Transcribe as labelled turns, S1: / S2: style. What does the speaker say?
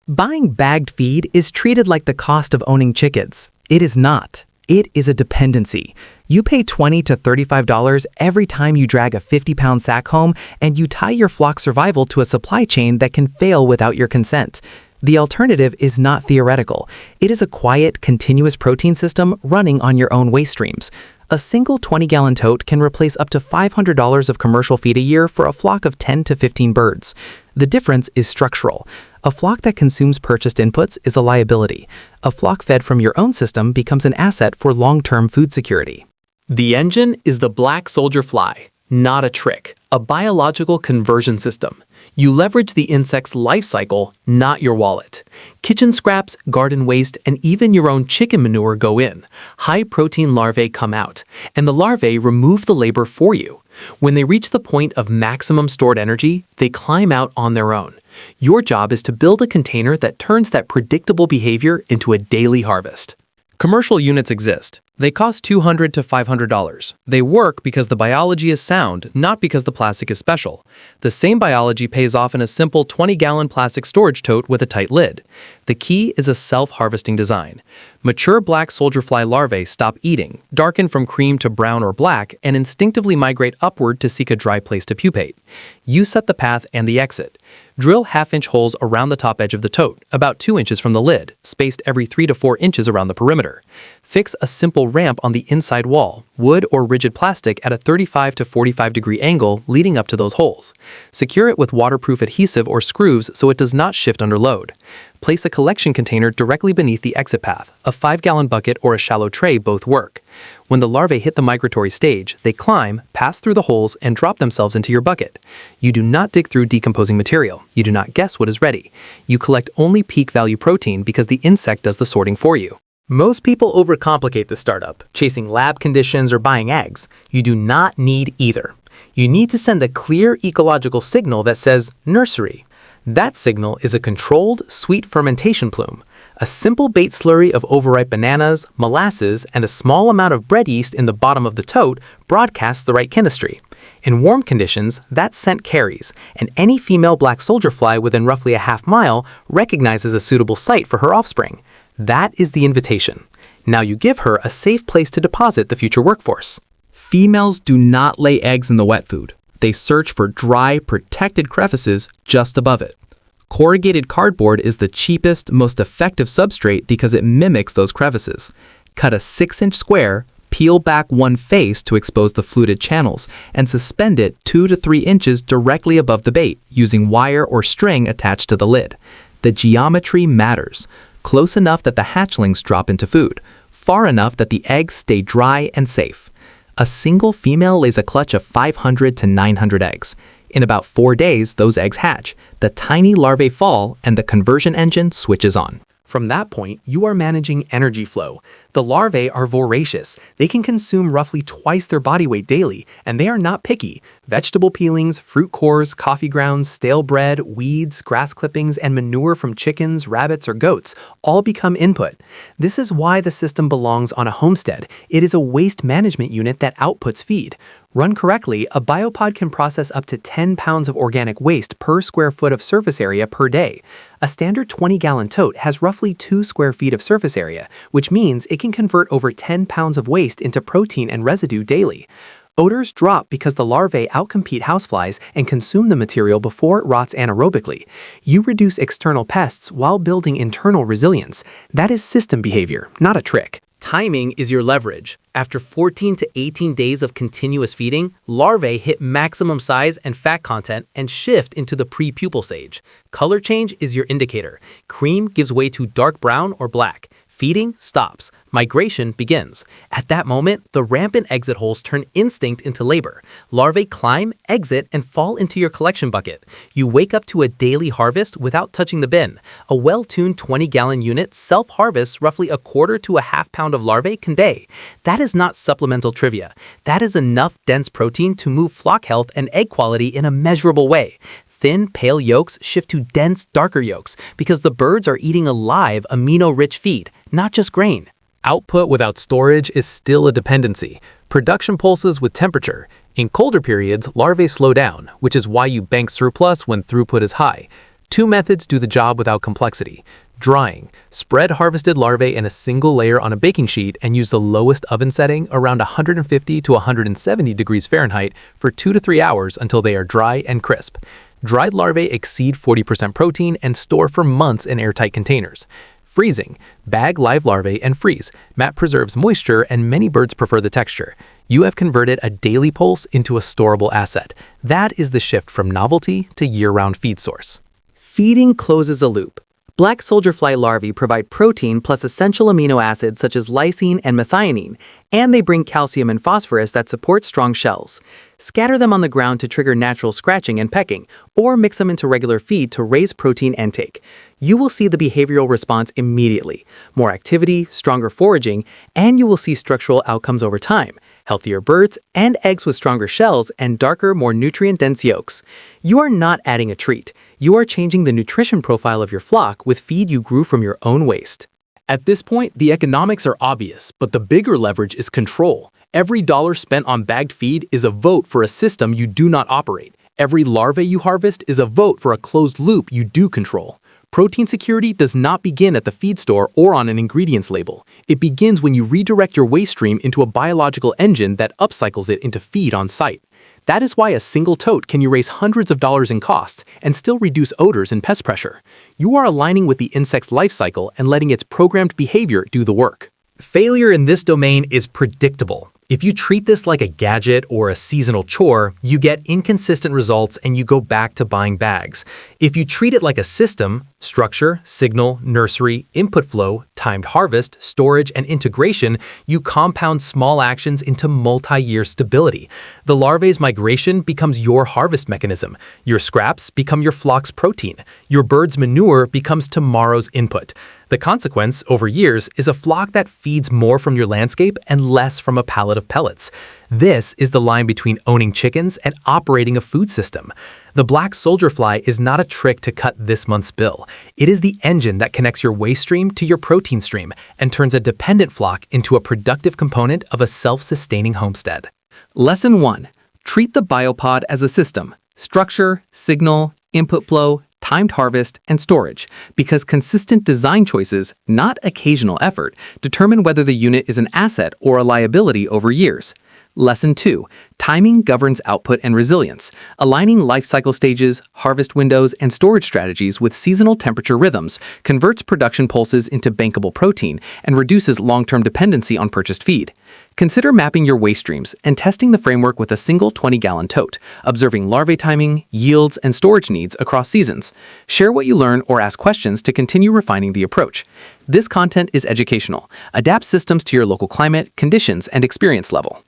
S1: Buying bagged feed is treated like the cost of owning chickens. It is not. It is a dependency. You pay $20 to $35 every time you drag a 50-pound sack home, and you tie your flock's survival to a supply chain that can fail without your consent. The alternative is not theoretical. It is a quiet, continuous protein system running on your own waste streams. A single 20-gallon tote can replace up to $500 of commercial feed a year for a flock of 10 to 15 birds. The difference is structural. A flock that consumes purchased inputs is a liability. A flock fed from your own system becomes an asset for long-term food security.
S2: The engine is the black soldier fly, not a trick, a biological conversion system. You leverage the insect's life cycle, not your wallet. Kitchen scraps, garden waste, and even your own chicken manure go in. High-protein larvae come out, and the larvae remove the labor for you. When they reach the point of maximum stored energy, they climb out on their own. Your job is to build a container that turns that predictable behavior into a daily harvest.
S3: Commercial units exist. They cost $200 to $500. They work because the biology is sound, not because the plastic is special. The same biology pays off in a simple 20-gallon plastic storage tote with a tight lid. The key is a self-harvesting design. Mature black soldier fly larvae stop eating, darken from cream to brown or black, and instinctively migrate upward to seek a dry place to pupate. You set the path and the exit. Drill half-inch holes around the top edge of the tote, about 2 inches from the lid, spaced every 3 to 4 inches around the perimeter. Fix a simple ramp on the inside wall, wood or rigid plastic at a 35 to 45 degree angle leading up to those holes. Secure it with waterproof adhesive or screws so it does not shift under load. Place a collection container directly beneath the exit path. A 5-gallon bucket or a shallow tray both work. When the larvae hit the migratory stage, they climb, pass through the holes, and drop themselves into your bucket. You do not dig through decomposing material. You do not guess what is ready. You collect only peak value protein because the insect does the sorting for you.
S1: Most people overcomplicate the startup, chasing lab conditions or buying eggs. You do not need either. You need to send a clear ecological signal that says nursery. That signal is a controlled, sweet fermentation plume. A simple bait slurry of overripe bananas, molasses, and a small amount of bread yeast in the bottom of the tote broadcasts the right chemistry. In warm conditions, that scent carries, and any female black soldier fly within roughly a half mile recognizes a suitable site for her offspring. That is the invitation. Now you give her a safe place to deposit the future workforce. Females do not lay eggs in the wet food. They search for dry, protected crevices just above it. Corrugated cardboard is the cheapest, most effective substrate because it mimics those crevices. Cut a 6-inch square, peel back one face to expose the fluted channels, and suspend it 2 to 3 inches directly above the bait using wire or string attached to the lid. The geometry matters. Close enough that the hatchlings drop into food, far enough that the eggs stay dry and safe. A single female lays a clutch of 500 to 900 eggs. In about 4 days, those eggs hatch, the tiny larvae fall, and the conversion engine switches on.
S2: From that point, you are managing energy flow. The larvae are voracious. They can consume roughly twice their body weight daily, and they are not picky. Vegetable peelings, fruit cores, coffee grounds, stale bread, weeds, grass clippings, and manure from chickens, rabbits, or goats all become input. This is why the system belongs on a homestead. It is a waste management unit that outputs feed. Run correctly, a biopod can process up to 10 pounds of organic waste per square foot of surface area per day. A standard 20-gallon tote has roughly 2 square feet of surface area, which means it can convert over 10 pounds of waste into protein and residue daily. Odors drop because the larvae outcompete houseflies and consume the material before it rots anaerobically. You reduce external pests while building internal resilience. That is system behavior, not a trick. Timing is your leverage. After 14 to 18 days of continuous feeding, larvae hit maximum size and fat content and shift into the pre-pupal stage. Color change is your indicator. Cream gives way to dark brown or black. Feeding stops. Migration begins. At that moment, the rampant exit holes turn instinct into labor. Larvae climb, exit, and fall into your collection bucket. You wake up to a daily harvest without touching the bin. A well-tuned 20-gallon unit self-harvests roughly a quarter to a half pound of larvae per day. That is not supplemental trivia. That is enough dense protein to move flock health and egg quality in a measurable way. Thin, pale yolks shift to dense, darker yolks because the birds are eating a live, amino-rich feed, not just grain. Output without storage is still a dependency. Production pulses with temperature. In colder periods, larvae slow down, which is why you bank surplus when throughput is high. Two methods do the job without complexity. Drying. Spread harvested larvae in a single layer on a baking sheet and use the lowest oven setting around 150 to 170 degrees Fahrenheit for 2 to 3 hours until they are dry and crisp. Dried larvae exceed 40% protein and store for months in airtight containers. Freezing. Bag live larvae and freeze. Mat preserves moisture and many birds prefer the texture. You have converted a daily pulse into a storable asset. That is the shift from novelty to year-round feed source.
S1: Feeding closes a loop. Black soldier fly larvae provide protein plus essential amino acids such as lysine and methionine, and they bring calcium and phosphorus that support strong shells. Scatter them on the ground to trigger natural scratching and pecking, or mix them into regular feed to raise protein intake. You will see the behavioral response immediately. More activity, stronger foraging, and you will see structural outcomes over time. Healthier birds, and eggs with stronger shells and darker, more nutrient-dense yolks. You are not adding a treat. You are changing the nutrition profile of your flock with feed you grew from your own waste.
S2: At this point, the economics are obvious, but the bigger leverage is control. Every dollar spent on bagged feed is a vote for a system you do not operate. Every larvae you harvest is a vote for a closed loop you do control. Protein security does not begin at the feed store or on an ingredients label. It begins when you redirect your waste stream into a biological engine that upcycles it into feed on site. That is why a single tote can erase hundreds of dollars in costs and still reduce odors and pest pressure. You are aligning with the insect's life cycle and letting its programmed behavior do the work.
S1: Failure in this domain is predictable. If you treat this like a gadget or a seasonal chore, you get inconsistent results and you go back to buying bags. If you treat it like a system, structure, signal, nursery, input flow, timed harvest, storage, and integration, you compound small actions into multi-year stability. The larvae's migration becomes your harvest mechanism. Your scraps become your flock's protein. Your bird's manure becomes tomorrow's input. The consequence, over years, is a flock that feeds more from your landscape and less from a pallet of pellets. This is the line between owning chickens and operating a food system. The black soldier fly is not a trick to cut this month's bill. It is the engine that connects your waste stream to your protein stream and turns a dependent flock into a productive component of a self-sustaining homestead.
S2: Lesson 1. Treat the biopod as a system. Structure, signal, input flow, timed harvest, and storage, because consistent design choices, not occasional effort, determine whether the unit is an asset or a liability over years. Lesson 2. Timing governs output and resilience. Aligning life cycle stages, harvest windows, and storage strategies with seasonal temperature rhythms converts production pulses into bankable protein and reduces long-term dependency on purchased feed. Consider mapping your waste streams and testing the framework with a single 20-gallon tote, observing larvae timing, yields, and storage needs across seasons. Share what you learn or ask questions to continue refining the approach. This content is educational. Adapt systems to your local climate, conditions, and experience level.